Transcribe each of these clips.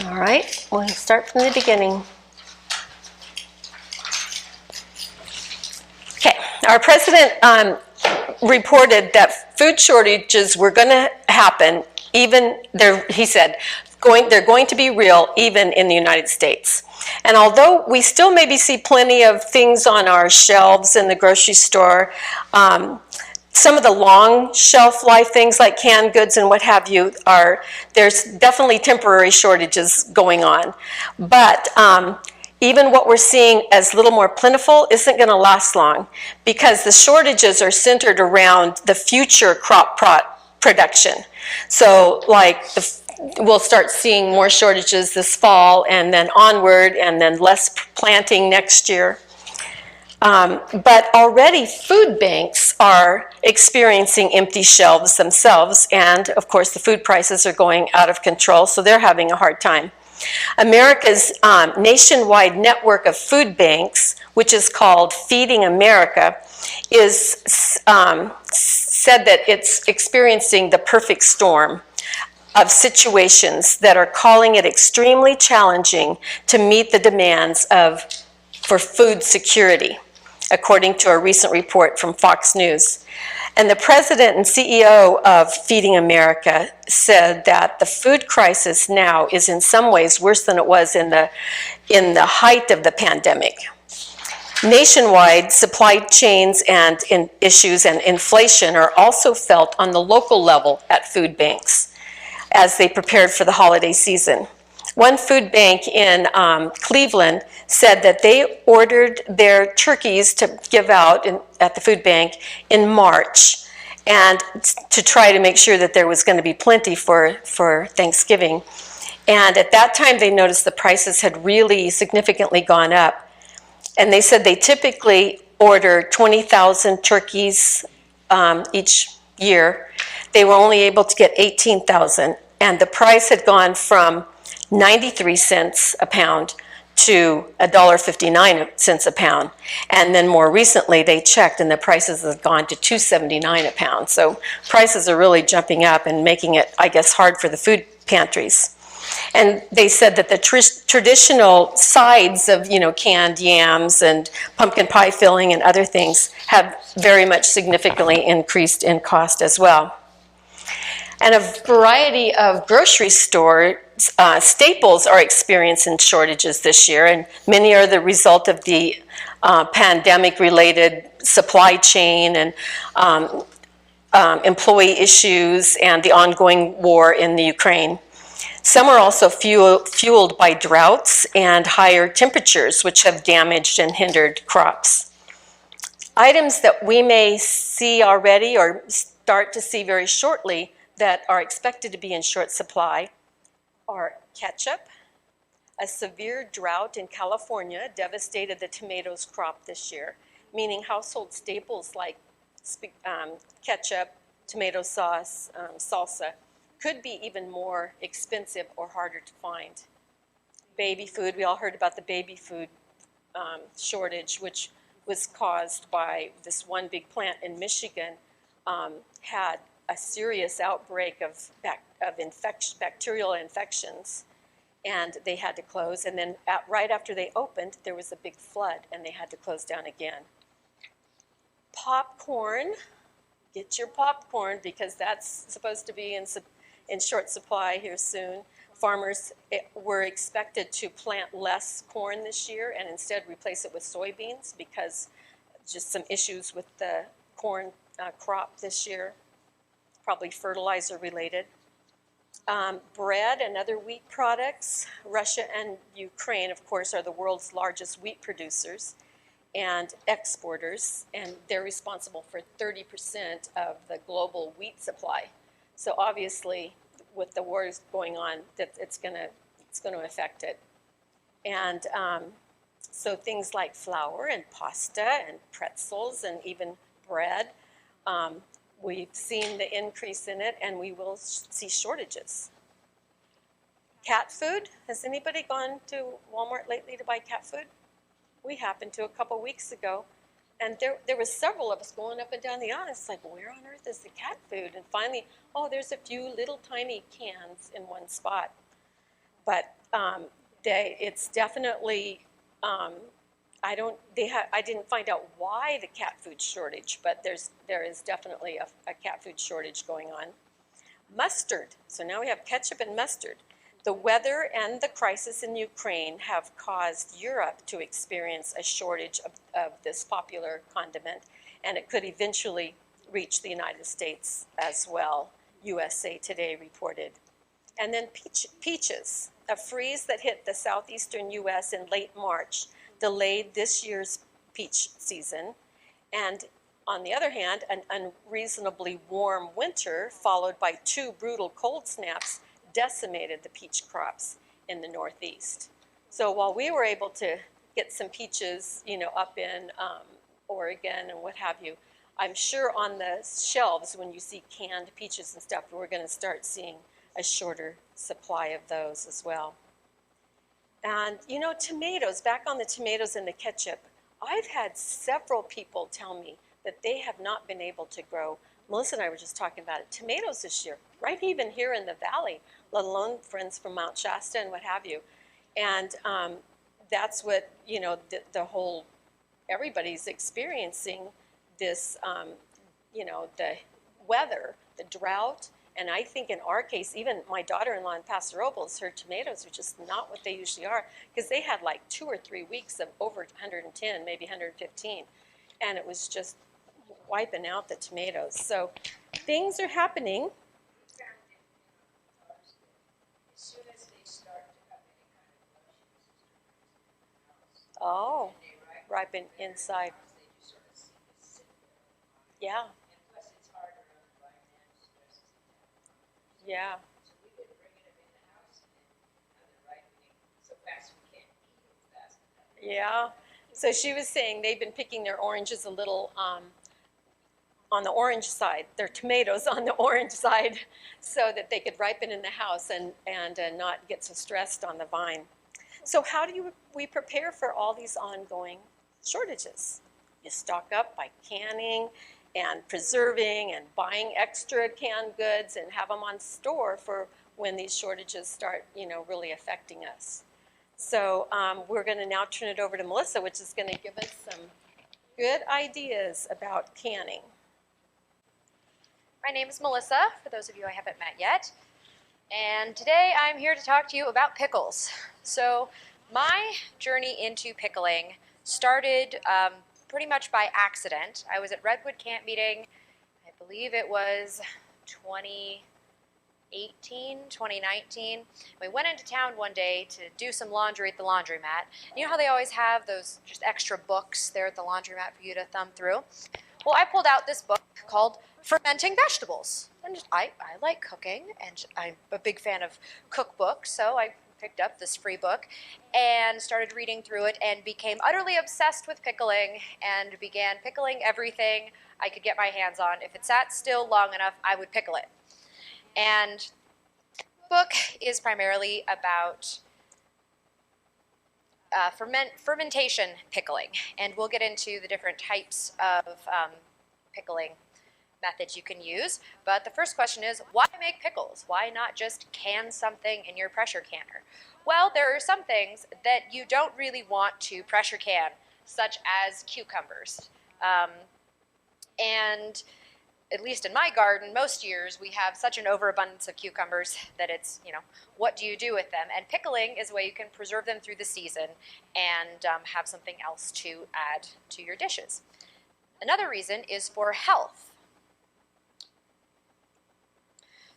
All right, we'll start from the beginning. Okay, our president reported that food shortages were going to happen, even there. He said, they're going to be real even in the United States. And although we still maybe see plenty of things on our shelves in the grocery store, some of the long shelf life things like canned goods and what have you there's definitely temporary shortages going on. But even what we're seeing as a little more plentiful isn't going to last long, because the shortages are centered around the future crop production. So like we'll start seeing more shortages this fall and then onward, and then less planting next year. But already food banks are experiencing empty shelves themselves, and of course the food prices are going out of control, so they're having a hard time. America's nationwide network of food banks, which is called Feeding America, is said that it's experiencing the perfect storm of situations that are calling it extremely challenging to meet the demands for food security, according to a recent report from Fox News. And the president and CEO of Feeding America said that the food crisis now is in some ways worse than it was in the height of the pandemic. Nationwide, supply chains and issues and inflation are also felt on the local level at food banks as they prepared for the holiday season. One food bank in Cleveland said that they ordered their turkeys to give out at the food bank in March, and to try to make sure that there was going to be plenty for Thanksgiving. And at that time, they noticed the prices had really significantly gone up. And they said they typically order 20,000 turkeys each year. They were only able to get 18,000, and the price had gone from 93 cents a pound to $1.59 a pound. And then more recently they checked and the prices have gone to $2.79 a pound. So prices are really jumping up and making it, I guess, hard for the food pantries. And they said that the traditional sides of, canned yams and pumpkin pie filling and other things have very much significantly increased in cost as well. And a variety of grocery store staples are experiencing shortages this year, and many are the result of the pandemic-related supply chain and employee issues and the ongoing war in the Ukraine. Some are also fueled by droughts and higher temperatures, which have damaged and hindered crops. Items that we may see already or start to see very shortly that are expected to be in short supply are ketchup. A severe drought in California devastated the tomatoes crop this year, meaning household staples like ketchup, tomato sauce, salsa could be even more expensive or harder to find. Baby food, we all heard about the baby food shortage, which was caused by this one big plant in Michigan had a serious outbreak of bacterial infections, and they had to close. And then right after they opened, there was a big flood, and they had to close down again. Popcorn, get your popcorn, because that's supposed to be in short supply here soon. Farmers were expected to plant less corn this year and instead replace it with soybeans because just some issues with the corn crop this year, probably fertilizer related. Bread and other wheat products. Russia and Ukraine, of course, are the world's largest wheat producers and exporters, and they're responsible for 30% of the global wheat supply. So obviously, with the wars going on, that it's going to affect it. And so things like flour and pasta and pretzels and even bread, we've seen the increase in it, and we will see shortages. Cat food. Has anybody gone to Walmart lately to buy cat food? We happened to a couple weeks ago, and there was several of us going up and down the aisle. It's like, where on earth is the cat food? And finally, oh, there's a few little tiny cans in one spot. but it's definitely, I didn't find out why the cat food shortage, but there is definitely a cat food shortage going on. Mustard. So now we have ketchup and mustard. The weather and the crisis in Ukraine have caused Europe to experience a shortage of this popular condiment, and it could eventually reach the United States as well, USA Today reported. And then peaches. A freeze that hit the southeastern U.S. in late March delayed this year's peach season. And on the other hand, an unreasonably warm winter, followed by 2 brutal cold snaps, decimated the peach crops in the Northeast. So while we were able to get some peaches, up in Oregon and what have you, I'm sure on the shelves when you see canned peaches and stuff, we're going to start seeing a shorter supply of those as well. And tomatoes, back on the tomatoes and the ketchup, I've had several people tell me that they have not been able to grow. Melissa and I were just talking about it. Tomatoes this year, right even here in the valley, let alone friends from Mount Shasta and what have you. And that's what, the whole, everybody's experiencing this, the weather, the drought. And I think in our case, even my daughter-in-law in Paso Robles, her tomatoes are just not what they usually are, because they had like 2 or 3 weeks of over 110, maybe 115. And it was just wiping out the tomatoes. So things are happening. As soon as they start to have any kind of issues, Oh, ripen inside. they just sort of sit there. Yeah, And plus, it's harder on the environmental stresses. yeah, So we've been bringing them in the house and have them ripening so fast we can't eat them fast enough. yeah. So she was saying they've been picking their oranges a little on the orange side, their tomatoes on the orange side, so that they could ripen in the house and not get so stressed on the vine. So how do we prepare for all these ongoing shortages? You stock up by canning and preserving and buying extra canned goods and have them on store for when these shortages start, really affecting us. So we're going to now turn it over to Melissa, which is going to give us some good ideas about canning. My name is Melissa, for those of you I haven't met yet, and today I'm here to talk to you about pickles. So my journey into pickling started pretty much by accident. I was at Redwood Camp Meeting, I believe it was 2019. We went into town one day to do some laundry at the laundromat. You know how they always have those just extra books there at the laundromat for you to thumb through? Well, I pulled out this book called Fermenting Vegetables. And I like cooking, and I'm a big fan of cookbooks, so I picked up this free book and started reading through it and became utterly obsessed with pickling and began pickling everything I could get my hands on. If it sat still long enough, I would pickle it. And the book is primarily about fermentation pickling, and we'll get into the different types of pickling methods you can use. But the first question is, why make pickles? Why not just can something in your pressure canner? Well, there are some things that you don't really want to pressure can, such as cucumbers. And at least in my garden, most years we have such an overabundance of cucumbers that it's, what do you do with them? And pickling is a way you can preserve them through the season and have something else to add to your dishes. Another reason is for health.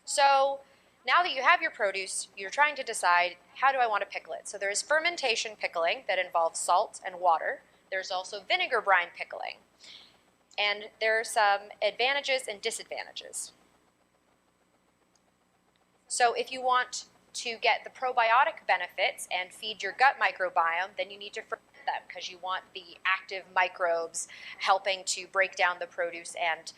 So now that you have your produce, you're trying to decide, how do I want to pickle it? So there's fermentation pickling that involves salt and water. There's also vinegar brine pickling. And there are some advantages and disadvantages. So if you want to get the probiotic benefits and feed your gut microbiome, then you need to ferment them because you want the active microbes helping to break down the produce and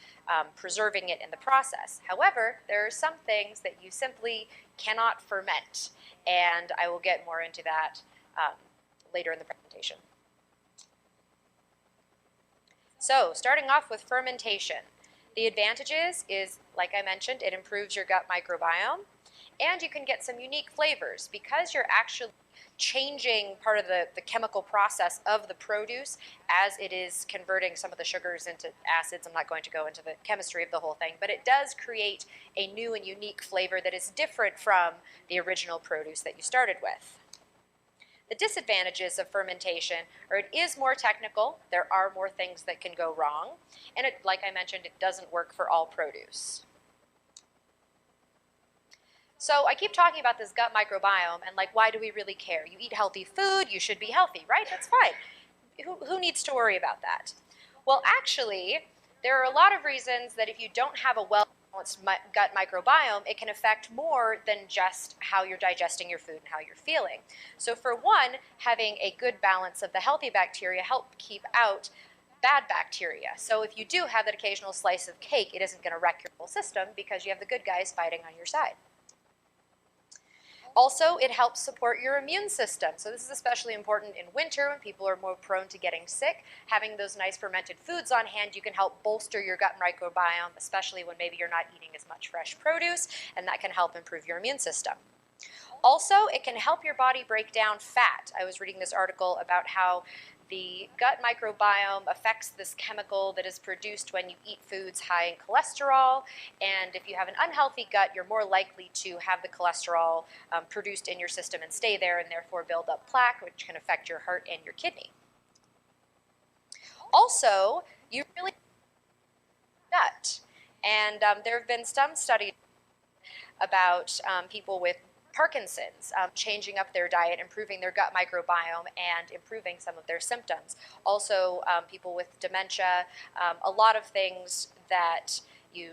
preserving it in the process. However, there are some things that you simply cannot ferment, and I will get more into that later in the presentation. So, starting off with fermentation. The advantages is, like I mentioned, it improves your gut microbiome. And you can get some unique flavors because you're actually changing part of the chemical process of the produce as it is converting some of the sugars into acids. I'm not going to go into the chemistry of the whole thing, but it does create a new and unique flavor that is different from the original produce that you started with. The disadvantages of fermentation are it is more technical, there are more things that can go wrong, and it, like I mentioned, it doesn't work for all produce. So I keep talking about this gut microbiome and like, why do we really care? You eat healthy food, you should be healthy, right? That's fine. Who needs to worry about that? Well, actually, there are a lot of reasons that if you don't have a well-balanced gut microbiome, it can affect more than just how you're digesting your food and how you're feeling. So for one, having a good balance of the healthy bacteria help keep out bad bacteria. So if you do have that occasional slice of cake, it isn't going to wreck your whole system because you have the good guys fighting on your side. Also, it helps support your immune system. So this is especially important in winter when people are more prone to getting sick. Having those nice fermented foods on hand, you can help bolster your gut microbiome, especially when maybe you're not eating as much fresh produce, and that can help improve your immune system. Also, it can help your body break down fat. I was reading this article about how the gut microbiome affects this chemical that is produced when you eat foods high in cholesterol, and if you have an unhealthy gut, you're more likely to have the cholesterol produced in your system and stay there and therefore build up plaque, which can affect your heart and your kidney. Also, you really gut, and there have been some studies about people with Parkinson's, changing up their diet, improving their gut microbiome, and improving some of their symptoms. Also, people with dementia, a lot of things that you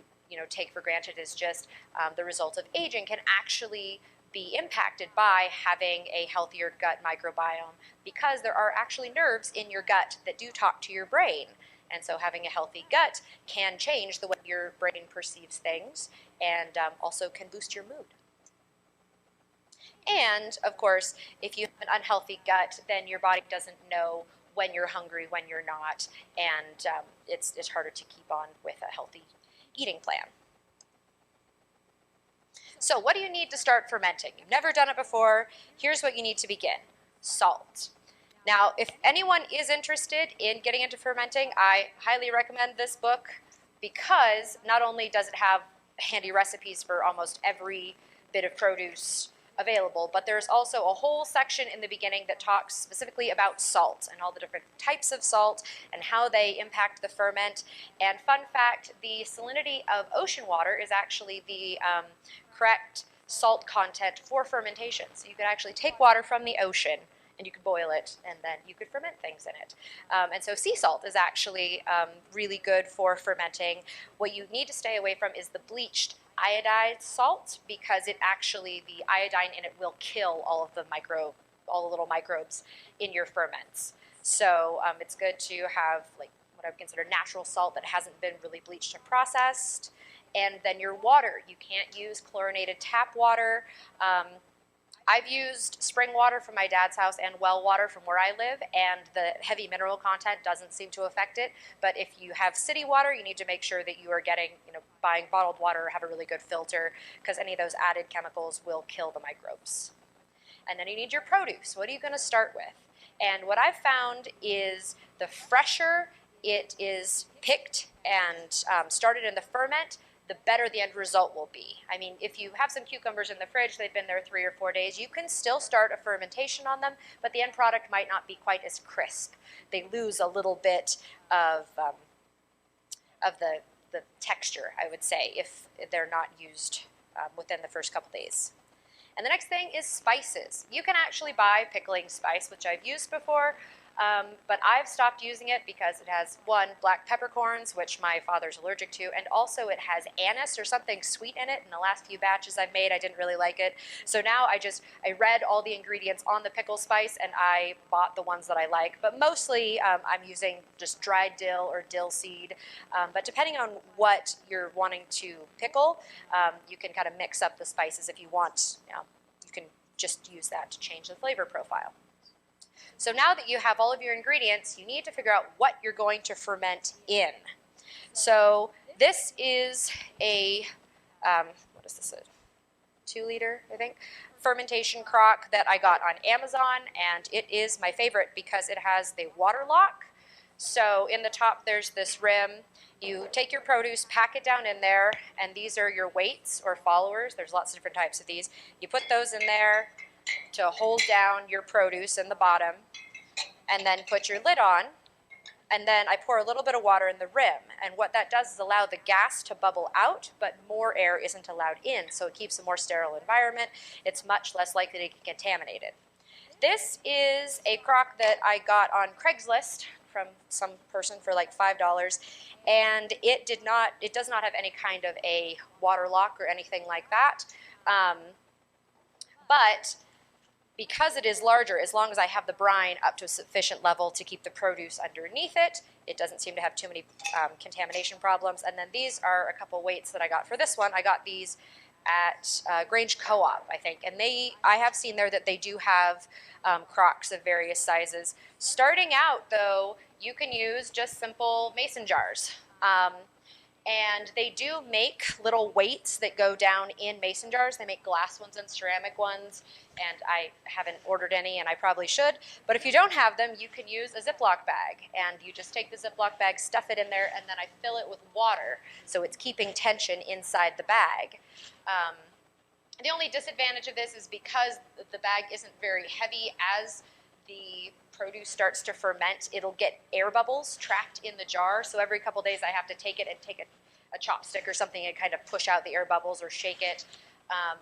take for granted is just the result of aging can actually be impacted by having a healthier gut microbiome because there are actually nerves in your gut that do talk to your brain. And so having a healthy gut can change the way your brain perceives things and also can boost your mood. And, of course, if you have an unhealthy gut, then your body doesn't know when you're hungry, when you're not, and it's harder to keep on with a healthy eating plan. So what do you need to start fermenting? You've never done it before. Here's what you need to begin. Salt. Now, if anyone is interested in getting into fermenting, I highly recommend this book because not only does it have handy recipes for almost every bit of produce available, but there's also a whole section in the beginning that talks specifically about salt and all the different types of salt and how they impact the ferment. And fun fact, the salinity of ocean water is actually the correct salt content for fermentation. So you could actually take water from the ocean and you could boil it, and then you could ferment things in it. And so sea salt is actually really good for fermenting. What you need to stay away from is the bleached iodized salt because it actually, the iodine in it will kill all of the little microbes in your ferments. So it's good to have like what I would consider natural salt that hasn't been really bleached and processed. And then your water, you can't use chlorinated tap water. I've used spring water from my dad's house and well water from where I live, and the heavy mineral content doesn't seem to affect it. But if you have city water, you need to make sure that you are getting, buying bottled water or have a really good filter because any of those added chemicals will kill the microbes. And then you need your produce. What are you going to start with? And what I've found is the fresher it is picked and started in the ferment, the better the end result will be. I mean, if you have some cucumbers in the fridge, they've been there 3 or 4 days, you can still start a fermentation on them, but the end product might not be quite as crisp. They lose a little bit of the texture, I would say, if they're not used within the first couple days. And the next thing is spices. You can actually buy pickling spice, which I've used before, but I've stopped using it because it has, one, black peppercorns, which my father's allergic to, and also it has anise or something sweet in it. In the last few batches I've made, I didn't really like it. So now I read all the ingredients on the pickle spice and I bought the ones that I like. But mostly I'm using just dried dill or dill seed. But depending on what you're wanting to pickle, you can kind of mix up the spices if you want. You can just use that to change the flavor profile. So now that you have all of your ingredients, you need to figure out what you're going to ferment in. So this is a, what is this? 2-liter, I think, fermentation crock that I got on Amazon, and it is my favorite because it has the water lock. So in the top there's this rim. You take your produce, pack it down in there, and these are your weights or followers. There's lots of different types of these. You put those in there to hold down your produce in the bottom, and then put your lid on. And then I pour a little bit of water in the rim, and what that does is allow the gas to bubble out, but more air isn't allowed in, so it keeps a more sterile environment. It's much less likely to get contaminated. This is a crock that I got on Craigslist from some person for like $5, and it does not have any kind of a water lock or anything like that. But because it is larger, as long as I have the brine up to a sufficient level to keep the produce underneath it, it doesn't seem to have too many contamination problems. And then these are a couple weights that I got for this one. I got these at Grange Co-op, I think. And I have seen there that they do have crocks of various sizes. Starting out, though, you can use just simple mason jars. And they do make little weights that go down in mason jars. They make glass ones and ceramic ones, and I haven't ordered any, and I probably should. But if you don't have them, you can use a Ziploc bag, and you just take the Ziploc bag, stuff it in there, and then I fill it with water, so it's keeping tension inside the bag. The only disadvantage of this is because the bag isn't very heavy. As the produce starts to ferment, it'll get air bubbles trapped in the jar. So every couple days I have to take it and take a chopstick or something and kind of push out the air bubbles or shake it.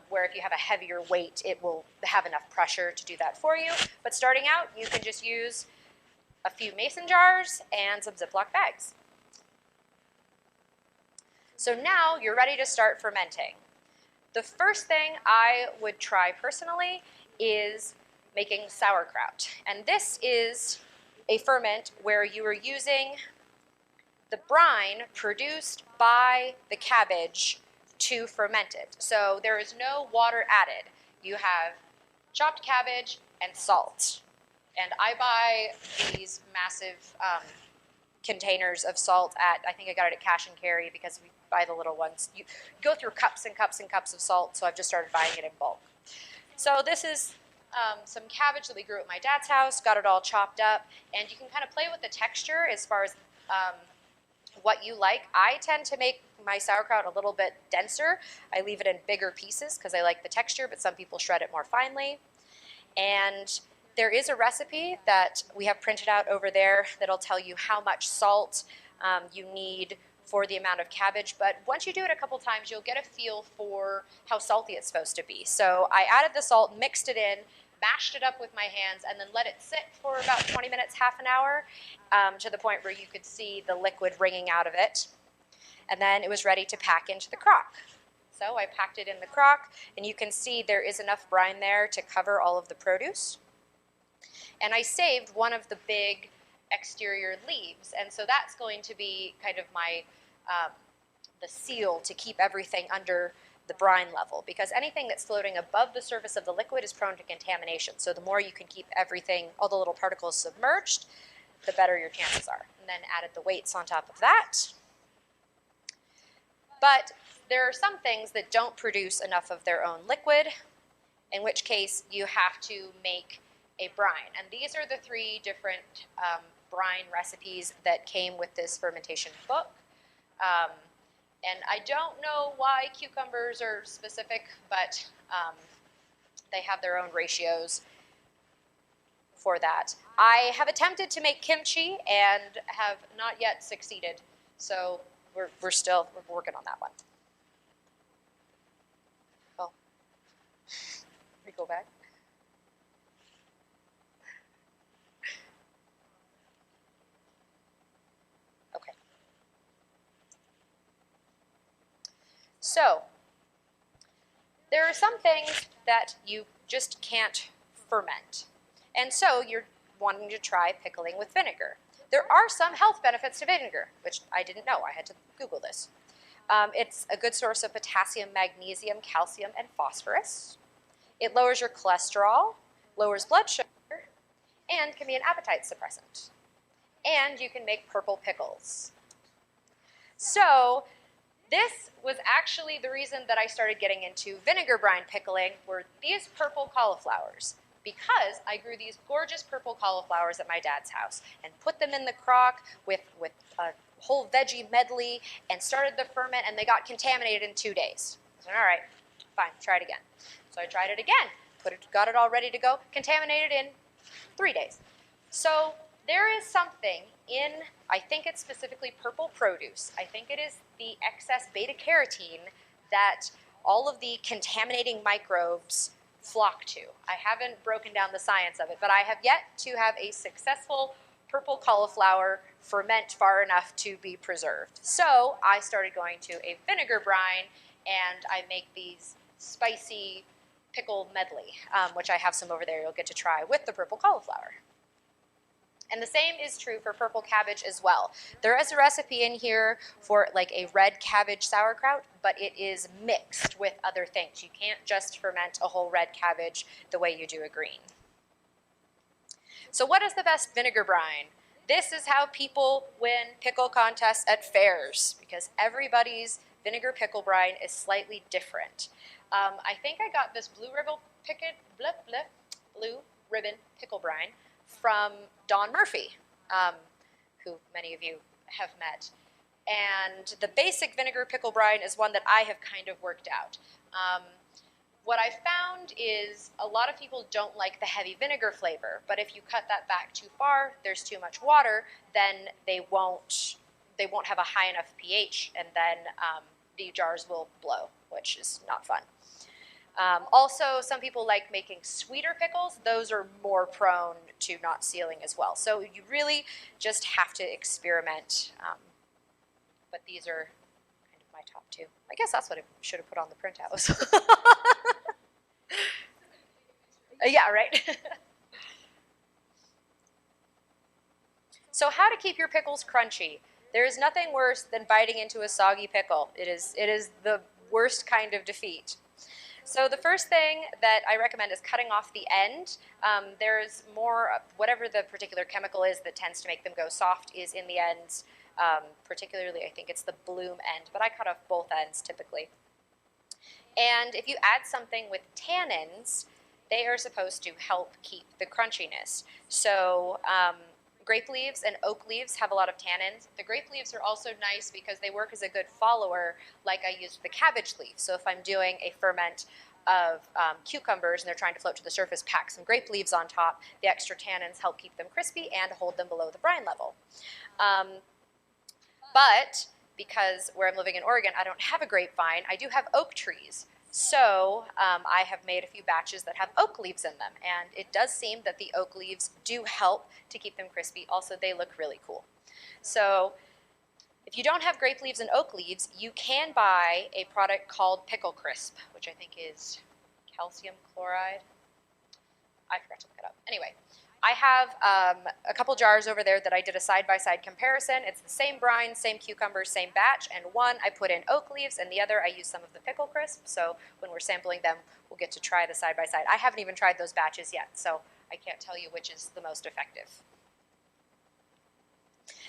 Where if you have a heavier weight, it will have enough pressure to do that for you. But starting out, you can just use a few mason jars and some Ziploc bags. So now you're ready to start fermenting. The first thing I would try personally is making sauerkraut. And this is a ferment where you are using the brine produced by the cabbage to ferment it. So there is no water added. You have chopped cabbage and salt. And I buy these massive containers of salt at, I think I got it at Cash and Carry because we buy the little ones. You go through cups and cups and cups of salt, so I've just started buying it in bulk. So this is some cabbage that we grew at my dad's house, got it all chopped up, and you can kind of play with the texture as far as what you like. I tend to make my sauerkraut a little bit denser. I leave it in bigger pieces because I like the texture, but some people shred it more finely. And there is a recipe that we have printed out over there that'll tell you how much salt you need for the amount of cabbage, but once you do it a couple times, you'll get a feel for how salty it's supposed to be. So I added the salt, mixed it in, mashed it up with my hands, and then let it sit for about 20 minutes, half an hour, to the point where you could see the liquid wringing out of it. And then it was ready to pack into the crock. So I packed it in the crock, and you can see there is enough brine there to cover all of the produce. And I saved one of the big exterior leaves, and so that's going to be kind of my the seal to keep everything under the brine level, because anything that's floating above the surface of the liquid is prone to contamination. So the more you can keep everything, all the little particles submerged, the better your chances are. And then added the weights on top of that. But there are some things that don't produce enough of their own liquid, in which case you have to make a brine. And these are the 3 different brine recipes that came with this fermentation book. And I don't know why cucumbers are specific, but they have their own ratios for that. I have attempted to make kimchi and have not yet succeeded. So we're working on that one. Oh, we go back. Okay. So there are some things that you just can't ferment. And so you're wanting to try pickling with vinegar. There are some health benefits to vinegar, which I didn't know. I had to Google this. It's a good source of potassium, magnesium, calcium, and phosphorus. It lowers your cholesterol, lowers blood sugar, and can be an appetite suppressant. And you can make purple pickles. So This was actually the reason that I started getting into vinegar brine pickling were these purple cauliflowers. Because I grew these gorgeous purple cauliflowers at my dad's house and put them in the crock with a whole veggie medley and started the ferment, and they got contaminated in 2 days. I said, all right, fine, try it again. So I tried it again, got it all ready to go, contaminated in 3 days. So there is something in, I think it's specifically purple produce, I think it is the excess beta carotene that all of the contaminating microbes flock to. I haven't broken down the science of it, but I have yet to have a successful purple cauliflower ferment far enough to be preserved. So I started going to a vinegar brine, and I make these spicy pickle medley, which I have some over there you'll get to try with the purple cauliflower. And the same is true for purple cabbage as well. There is a recipe in here for like a red cabbage sauerkraut, but it is mixed with other things. You can't just ferment a whole red cabbage the way you do a green. So what is the best vinegar brine? This is how people win pickle contests at fairs, because everybody's vinegar pickle brine is slightly different. I think I got this blue ribbon pickle brine from Don Murphy, who many of you have met. And the basic vinegar pickle brine is one that I have kind of worked out. What I found is a lot of people don't like the heavy vinegar flavor, but if you cut that back too far, there's too much water, then they won't have a high enough pH, and then the jars will blow, which is not fun. Also, some people like making sweeter pickles. Those are more prone to not sealing as well. So you really just have to experiment. But these are kind of my top two. I guess that's what I should have put on the printouts. Yeah, right. So how to keep your pickles crunchy? There is nothing worse than biting into a soggy pickle. It is the worst kind of defeat. So the first thing that I recommend is cutting off the end. There's more, whatever the particular chemical is that tends to make them go soft is in the ends. Particularly, I think it's the bloom end, but I cut off both ends typically. And if you add something with tannins, they are supposed to help keep the crunchiness. So grape leaves and oak leaves have a lot of tannins. The grape leaves are also nice because they work as a good follower, like I used the cabbage leaf. So if I'm doing a ferment of cucumbers and they're trying to float to the surface, pack some grape leaves on top. The extra tannins help keep them crispy and hold them below the brine level. But because where I'm living in Oregon, I don't have a grapevine, I do have oak trees. So I have made a few batches that have oak leaves in them, and it does seem that the oak leaves do help to keep them crispy. Also, they look really cool. So if you don't have grape leaves and oak leaves, you can buy a product called Pickle Crisp, which I think is calcium chloride. I forgot to look it up. Anyway, I have a couple jars over there that I did a side-by-side comparison. It's the same brine, same cucumbers, same batch, and one I put in oak leaves, and the other I use some of the pickle crisp. So when we're sampling them, we'll get to try the side-by-side. I haven't even tried those batches yet, so I can't tell you which is the most effective.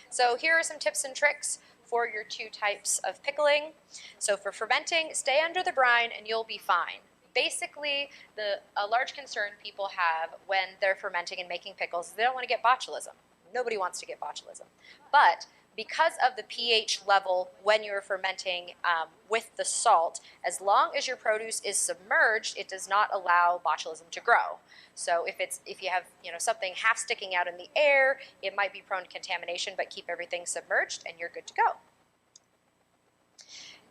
So here are some tips and tricks for your two types of pickling. So for fermenting, stay under the brine and you'll be fine. Basically, a large concern people have when they're fermenting and making pickles is they don't want to get botulism. Nobody wants to get botulism. But because of the pH level when you're fermenting with the salt, as long as your produce is submerged, it does not allow botulism to grow. So if you have something half sticking out in the air, it might be prone to contamination, but keep everything submerged and you're good to go.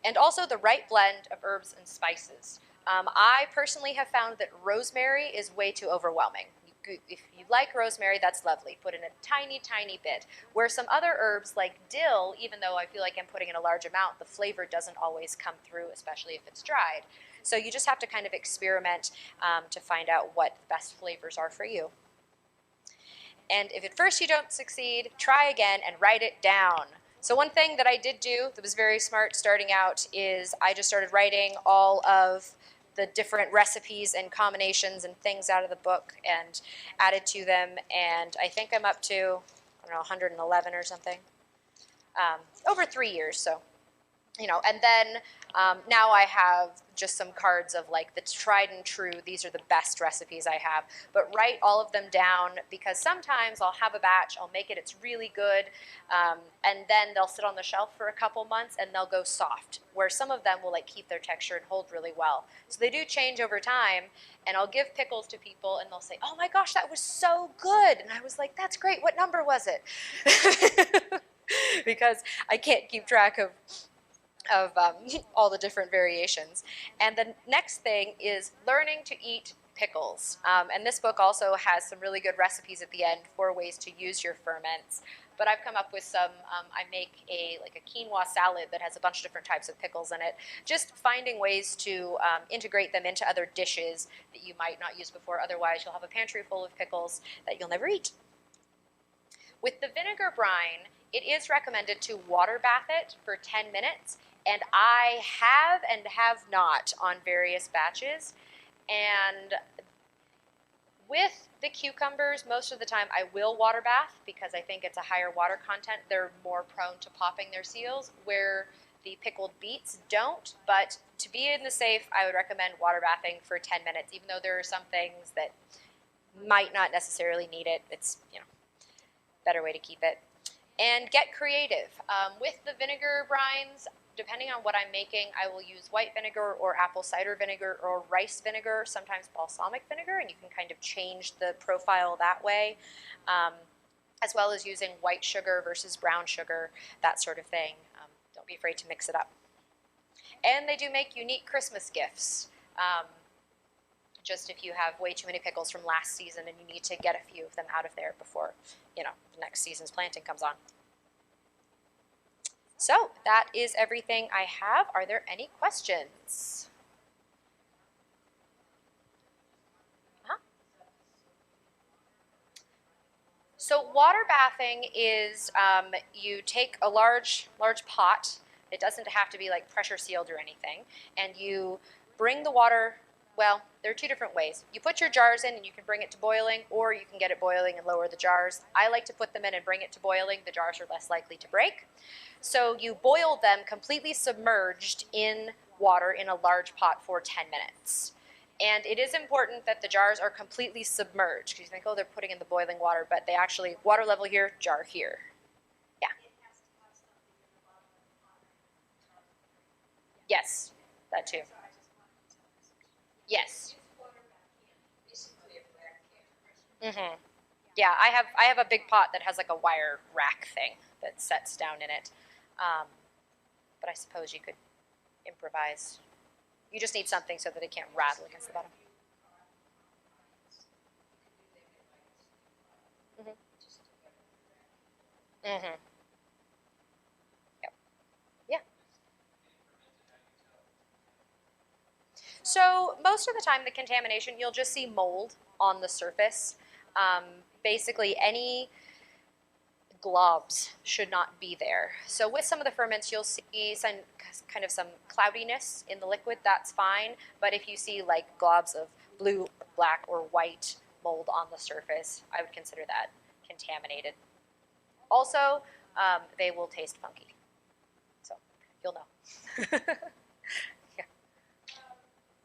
And also the right blend of herbs and spices. I personally have found that rosemary is way too overwhelming. If you like rosemary, that's lovely. Put in a tiny, tiny bit. Where some other herbs like dill, even though I feel like I'm putting in a large amount, the flavor doesn't always come through, especially if it's dried. So you just have to kind of experiment to find out what the best flavors are for you. And if at first you don't succeed, try again and write it down. So one thing that I did do that was very smart starting out is I just started writing all of the different recipes and combinations and things out of the book and added to them. And I think I'm up to, 111 or something over 3 years. So And then now I have just some cards of like the tried and true, these are the best recipes I have, but write all of them down, because sometimes I'll have a batch, I'll make it, it's really good, and then they'll sit on the shelf for a couple months and they'll go soft, where some of them will like keep their texture and hold really well. So they do change over time, and I'll give pickles to people and they'll say, oh my gosh, that was so good. And I was like, that's great, what number was it? Because I can't keep track of all the different variations. And the next thing is learning to eat pickles. And this book also has some really good recipes at the end for ways to use your ferments. But I've come up with some, I make a quinoa salad that has a bunch of different types of pickles in it. Just finding ways to integrate them into other dishes that you might not use before. Otherwise, you'll have a pantry full of pickles that you'll never eat. With the vinegar brine, it is recommended to water bath it for 10 minutes. And I have and have not on various batches. And with the cucumbers, most of the time I will water bath because I think it's a higher water content. They're more prone to popping their seals, where the pickled beets don't. But to be in the safe, I would recommend water bathing for 10 minutes, even though there are some things that might not necessarily need it. It's, better way to keep it. And get creative. With the vinegar brines, depending on what I'm making, I will use white vinegar or apple cider vinegar or rice vinegar, sometimes balsamic vinegar, and you can kind of change the profile that way, as well as using white sugar versus brown sugar, that sort of thing. Don't be afraid to mix it up. And they do make unique Christmas gifts. Just if you have way too many pickles from last season and you need to get a few of them out of there before, the next season's planting comes on. So that is everything I have. Are there any questions? So water bathing is you take a large pot. It doesn't have to be like pressure sealed or anything. And you bring the water, well, there are two different ways. You put your jars in and you can bring it to boiling, or you can get it boiling and lower the jars. I like to put them in and bring it to boiling. The jars are less likely to break. So you boil them completely submerged in water in a large pot for 10 minutes. And it is important that the jars are completely submerged, because you think, oh, they're putting in the boiling water, but they actually, water level here, jar here. Yeah. Yes, that too. Yes. Mm-hmm. Yeah, I have a big pot that has like a wire rack thing that sets down in it. But I suppose you could improvise. You just need something so that it can't rattle against the bottom. Mm-hmm. Mm-hmm. Yep. Yeah. So most of the time, the contamination, you'll just see mold on the surface. Basically, any globs should not be there. So with some of the ferments, you'll see some cloudiness in the liquid. That's fine. But if you see like globs of blue, black, or white mold on the surface, I would consider that contaminated. Also, they will taste funky. So you'll know. Yeah.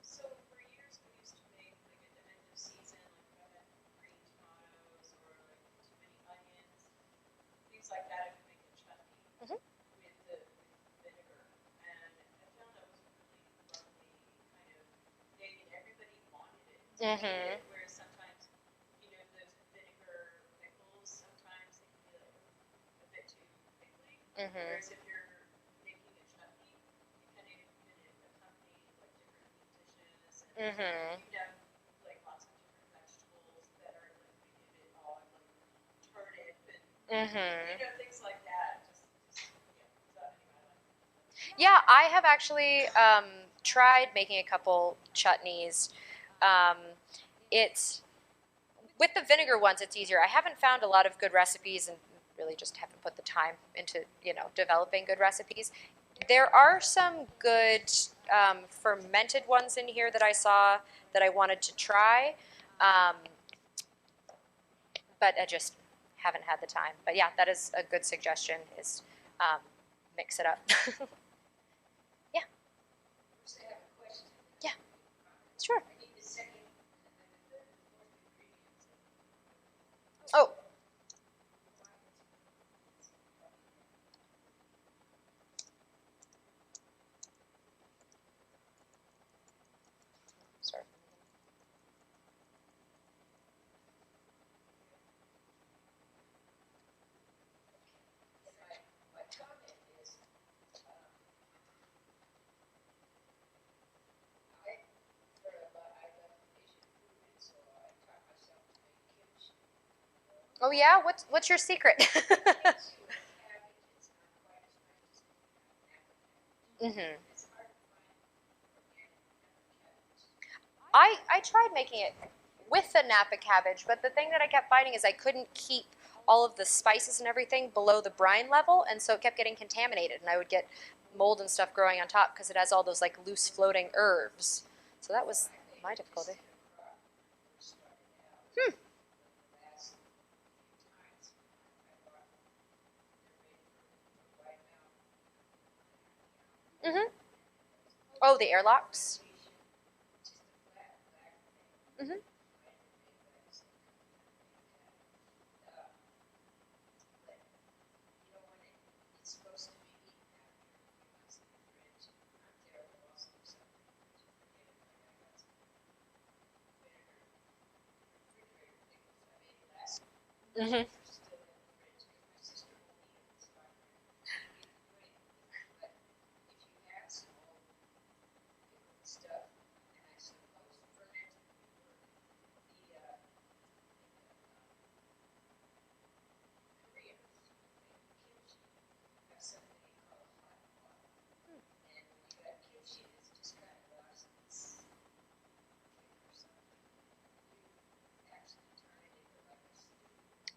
So for years we used to make like at the end of season, like if I had green tomatoes or like too many onions, things like that, I could make a chutney Mhm. with the vinegar. And I found that was a really lovely kind of thing, and everybody wanted it to eat Mhm. it. Whereas sometimes, those vinegar pickles, sometimes they can be like a bit too pickly. Mhm. Whereas if you're making a chutney, you kind of can accompany like different meat dishes, and Mhm. you can have like lots of different vegetables that are like maybe a bit odd, like turnip and Mhm. things like that. Just yeah. So anyway, I like that. Yeah, I have actually tried making a couple chutneys. It's with the vinegar ones, it's easier. I haven't found a lot of good recipes, and really just haven't put the time into developing good recipes. There are some good fermented ones in here that I saw that I wanted to try, um, but I just haven't had the time. But yeah, that is a good suggestion. Is mix it up. Oh yeah, what's your secret? Mhm. I tried making it with the Napa cabbage, but the thing that I kept finding is I couldn't keep all of the spices and everything below the brine level, and so it kept getting contaminated, and I would get mold and stuff growing on top because it has all those like loose floating herbs. So that was my difficulty. Hmm. Mhm. Oh, the airlocks. Mhm. Mhm.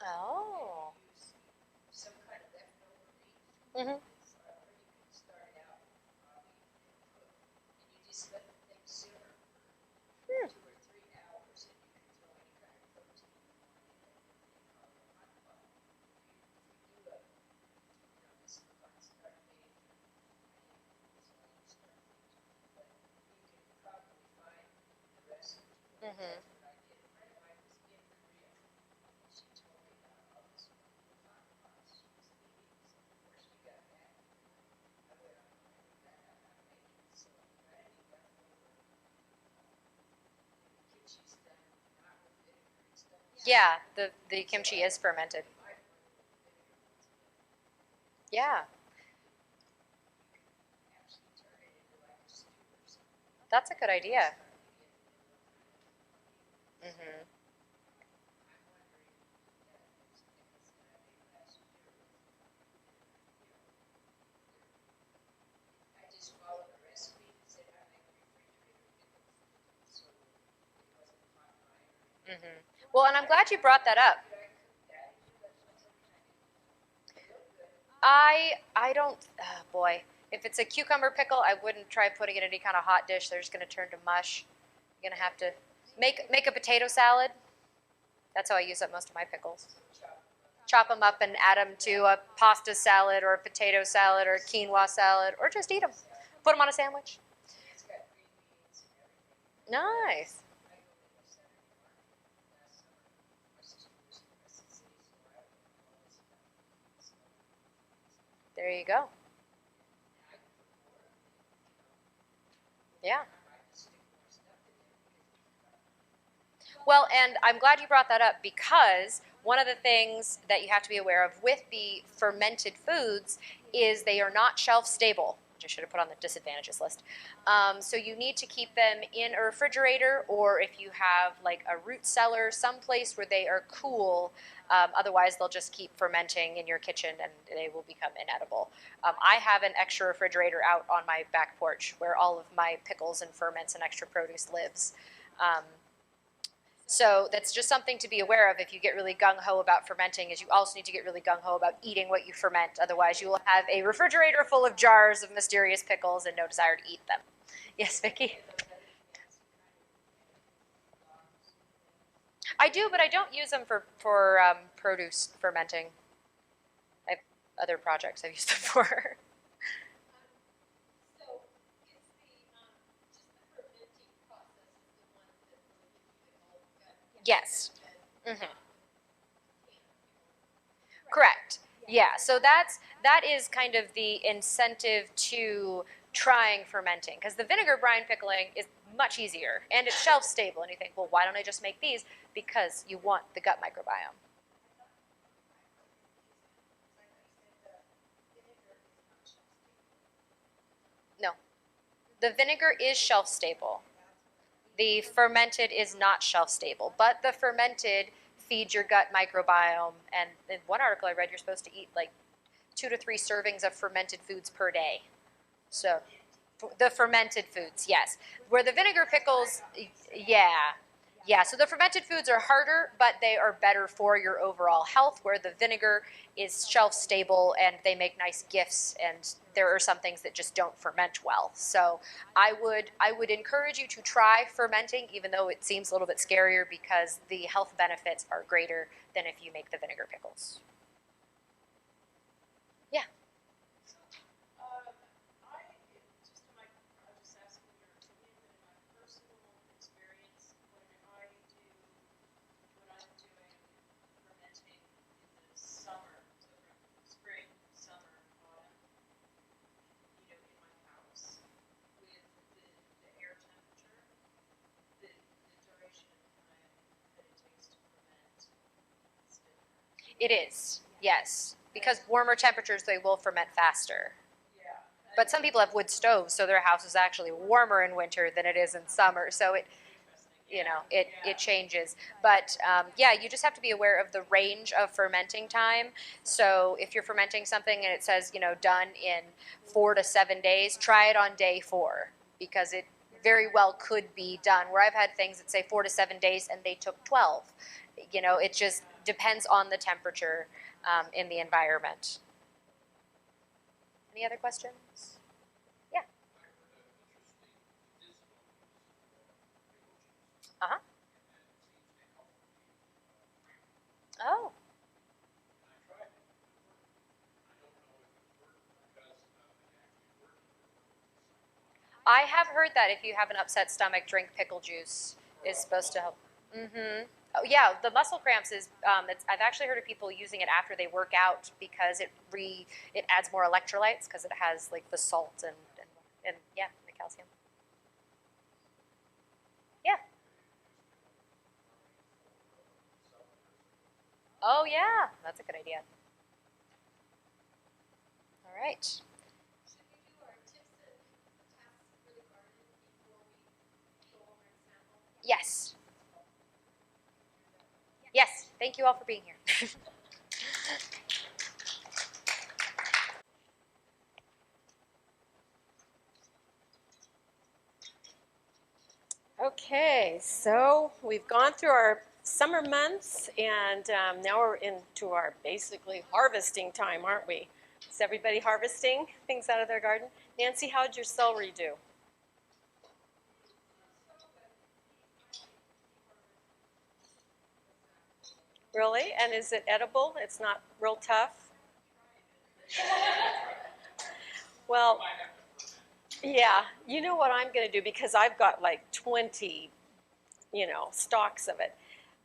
Oh. Mhm. Hmm. Mhm. Yeah, the kimchi is fermented. Yeah, that's a good idea. Mhm. Mhm. Well, and I'm glad you brought that up. I don't. Oh boy, if it's a cucumber pickle, I wouldn't try putting it in any kind of hot dish. They're just going to turn to mush. You're going to have to make a potato salad. That's how I use up most of my pickles. Chop them up and add them to a pasta salad or a potato salad or a quinoa salad, or just eat them. Put them on a sandwich. Nice. There you go. Yeah. Well, and I'm glad you brought that up because one of the things that you have to be aware of with the fermented foods is they are not shelf stable, which I should have put on the disadvantages list. So you need to keep them in a refrigerator, or if you have like a root cellar, someplace where they are cool. Otherwise, they'll just keep fermenting in your kitchen and they will become inedible. I have an extra refrigerator out on my back porch where all of my pickles and ferments and extra produce lives. Um, so that's just something to be aware of if you get really gung-ho about fermenting, is you also need to get really gung-ho about eating what you ferment. Otherwise, you will have a refrigerator full of jars of mysterious pickles and no desire to eat them. Yes, Vicky? I do, but I don't use them for produce fermenting. I have other projects I've used them for. So it's just the fermenting process is the one that really gives you the whole gut. Yes. And Hmm. can Correct. Yeah. So that is kind of the incentive to trying fermenting, because the vinegar brine pickling is much easier and it's shelf stable. And you think, well, why don't I just make these? Because you want the gut microbiome. No, the vinegar is shelf stable. The fermented is not shelf stable, but the fermented feed your gut microbiome. And in one article I read, you're supposed to eat like 2 to 3 servings of fermented foods per day. So the fermented foods, yes. Where the vinegar pickles, yeah. Yeah, so the fermented foods are harder, but they are better for your overall health, where the vinegar is shelf stable and they make nice gifts, and there are some things that just don't ferment well. So I would encourage you to try fermenting, even though it seems a little bit scarier, because the health benefits are greater than if you make the vinegar pickles. Yeah. So, just in my, I'm just asking your opinion, but in my personal experience, when I'm doing fermenting in the summer, so from spring, summer, autumn, in my house, with the air temperature, the duration of time that it takes to ferment is different. It is, yes. Because warmer temperatures, they will ferment faster. Yeah. But some people have wood stoves, so their house is actually warmer in winter than it is in summer. So it, it changes. But yeah, you just have to be aware of the range of fermenting time. So if you're fermenting something and it says, done in 4 to 7 days, try it on day 4, because it very well could be done. Where I've had things that say 4 to 7 days and they took 12. It just depends on the temperature in the environment. Any other questions? Yeah. Uh-huh. Oh. I have heard that if you have an upset stomach, drink pickle juice is supposed to help. Mm-hmm. Oh yeah, the muscle cramps is. I've actually heard of people using it after they work out, because it adds more electrolytes, because it has like the salt and yeah, the calcium. Yeah. Oh yeah, that's a good idea. All right. Should we do our tips and tasks for the garden before we go over and sample? Yes. Yes. Thank you all for being here. Okay, so we've gone through our summer months, and now we're into our basically harvesting time, aren't we? Is everybody harvesting things out of their garden? Nancy, how'd your celery do? Really? And is it edible? It's not real tough? Well, yeah, you know what I'm going to do, because I've got like 20, stalks of it.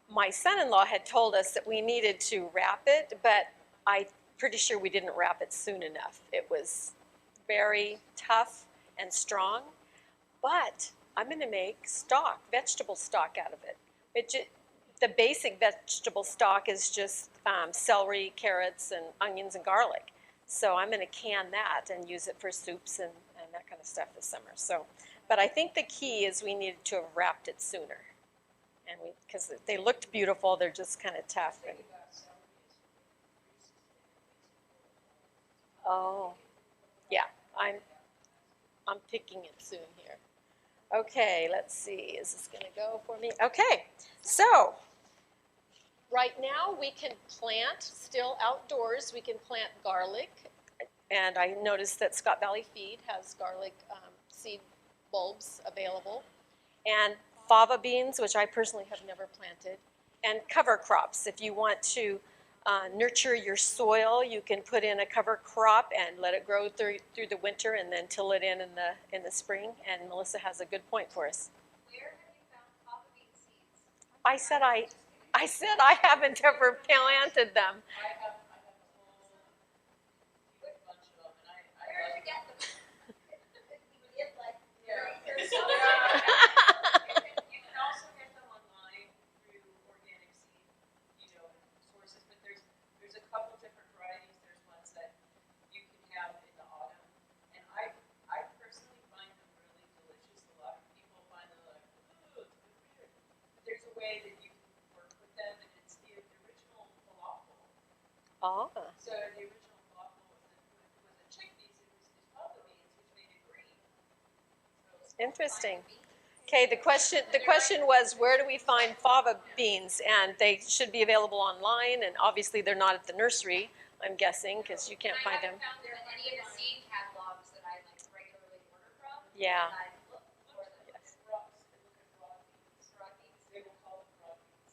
My son-in-law had told us that we needed to wrap it, but I'm pretty sure we didn't wrap it soon enough. It was very tough and strong, but I'm going to make vegetable stock out of it. The basic vegetable stock is just celery, carrots, and onions and garlic. So I'm going to can that and use it for soups and that kind of stuff this summer. But I think the key is we needed to have wrapped it sooner. And because they looked beautiful, they're just kind of tough. Oh, yeah, I'm picking it soon here. Okay, let's see. Is this going to go for me? Okay, so right now we can plant still outdoors. We can plant garlic, and I noticed that Scott Valley Feed has garlic seed bulbs available, and fava beans, which I personally have never planted, and cover crops. If you want to nurture your soil, you can put in a cover crop and let it grow through the winter, and then till it in the spring. And Melissa has a good point for us. Where have you found fava bean seeds? I said I haven't ever planted them. I have a whole huge bunch of them, and I Where did you get them? You get like You can also get them online through organic seed, sources. But there's a couple different varieties. There's ones that you can have in the autumn, and I personally find them really delicious. A lot of people find them like, ooh, it's weird. But there's a way that you can work with them, and it's the Ah, So the original fava was a chickpeas, it was these fava beans, which made it green. So interesting. Okay, the question was, where do we find fava beans? And they should be available online, and obviously they're not at the nursery, I'm guessing, because you can't find them. I haven't found there any of the seed catalogs that I like regularly order from. Yeah. And I look for them. Yes. rocks, they look at broad beans. Broad beans. They will call them broad beans.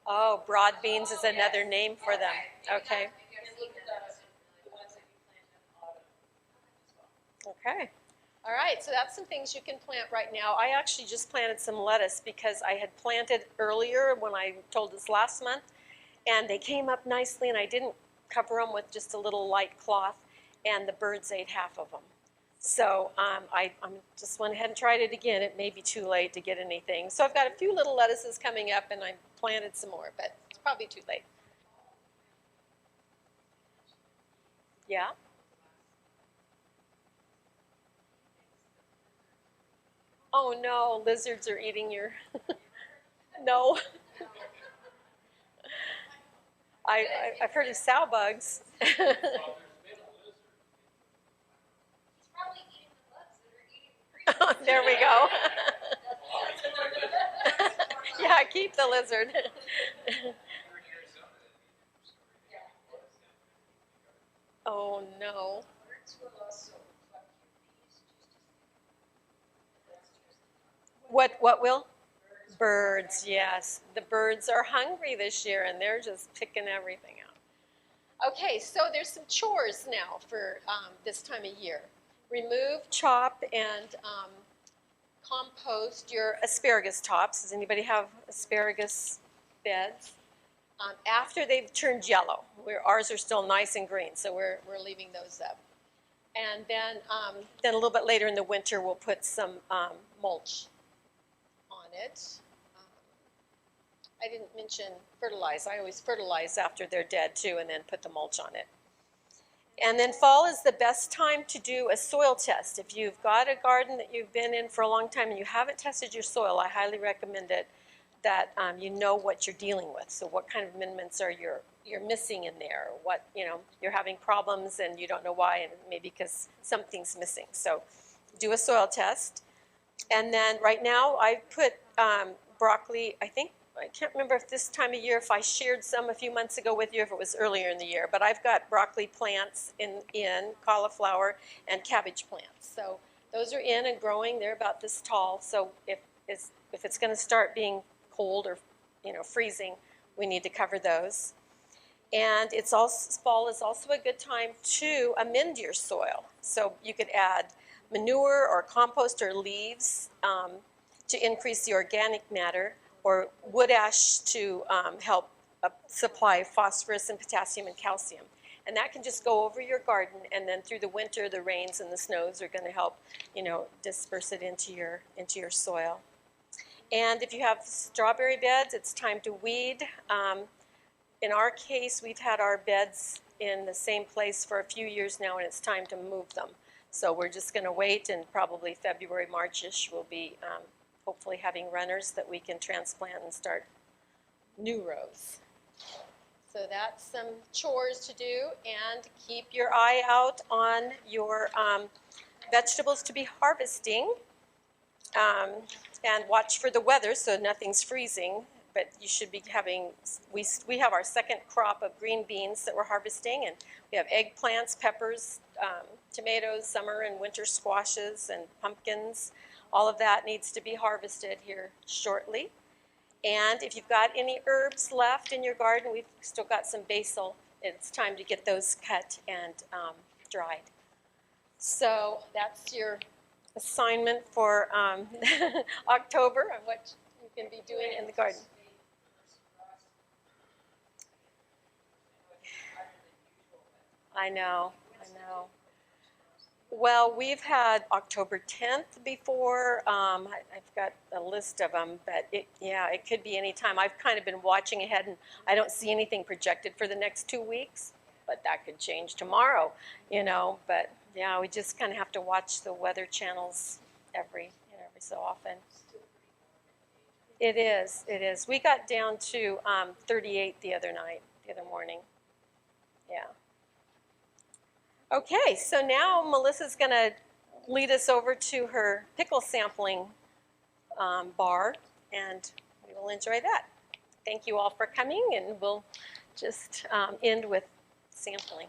Oh, broad beans is another name for them. Okay. Maybe I've And seen look at them. I just the didn't really ones that you plant in autumn as well. Okay. All right, so that's some things you can plant right now. I actually just planted some lettuce because I had planted earlier when I told us last month, and they came up nicely, and I didn't cover them with just a little light cloth, and the birds ate half of them. So I just went ahead and tried it again. It may be too late to get anything. So I've got a few little lettuces coming up, and I planted some more, but it's probably too late. Yeah? Oh no, lizards are eating your. No. I've heard of sow bugs. He's probably eating the bugs that are eating the green. There we go. Yeah, keep the lizard. Oh no. Birds will also pluck your bees just as What will? Birds, yes. The birds are hungry this year and they're just picking everything out. Okay, so there's some chores now for this time of year. Remove, chop, and compost your asparagus tops. Does anybody have asparagus beds? After they've turned yellow. Ours are still nice and green, so we're leaving those up. And then a little bit later in the winter, we'll put some mulch on it. I didn't mention fertilize. I always fertilize after they're dead too, and then put the mulch on it. And then fall is the best time to do a soil test. If you've got a garden that you've been in for a long time and you haven't tested your soil, I highly recommend it, that you know what you're dealing with. So what kind of amendments are you're missing in there? Or what, you're having problems and you don't know why, and maybe because something's missing. So do a soil test. And then right now I put broccoli, I can't remember if this time of year, if I shared some a few months ago with you, if it was earlier in the year, but I've got broccoli plants in cauliflower and cabbage plants. So those are in and growing. They're about this tall. So if it's going to start being cold or freezing, we need to cover those. And fall is also a good time to amend your soil. So you could add manure or compost or leaves to increase the organic matter, or wood ash to help supply phosphorus and potassium and calcium. And that can just go over your garden, and then through the winter, the rains and the snows are going to help, disperse it into your soil. And if you have strawberry beds, it's time to weed. In our case, we've had our beds in the same place for a few years now, and it's time to move them. So we're just going to wait, and probably February, March-ish, we'll be hopefully having runners that we can transplant and start new rows. So that's some chores to do, and keep your eye out on your vegetables to be harvesting, and watch for the weather so nothing's freezing. But you should be having, we have our second crop of green beans that we're harvesting, and we have eggplants, peppers, tomatoes, summer and winter squashes, and pumpkins. All of that needs to be harvested here shortly. And if you've got any herbs left in your garden, we've still got some basil. It's time to get those cut and dried. So that's your assignment for October on what you can be doing in the garden. I know. Well, we've had October 10th before. I've got a list of them, but it could be any time. I've kind of been watching ahead, and I don't see anything projected for the next 2 weeks, but that could change tomorrow, But yeah, we just kind of have to watch the weather channels every so often. It is. We got down to 38 the other morning. Okay, so now Melissa's going to lead us over to her pickle sampling bar, and we will enjoy that. Thank you all for coming, and we'll just end with sampling.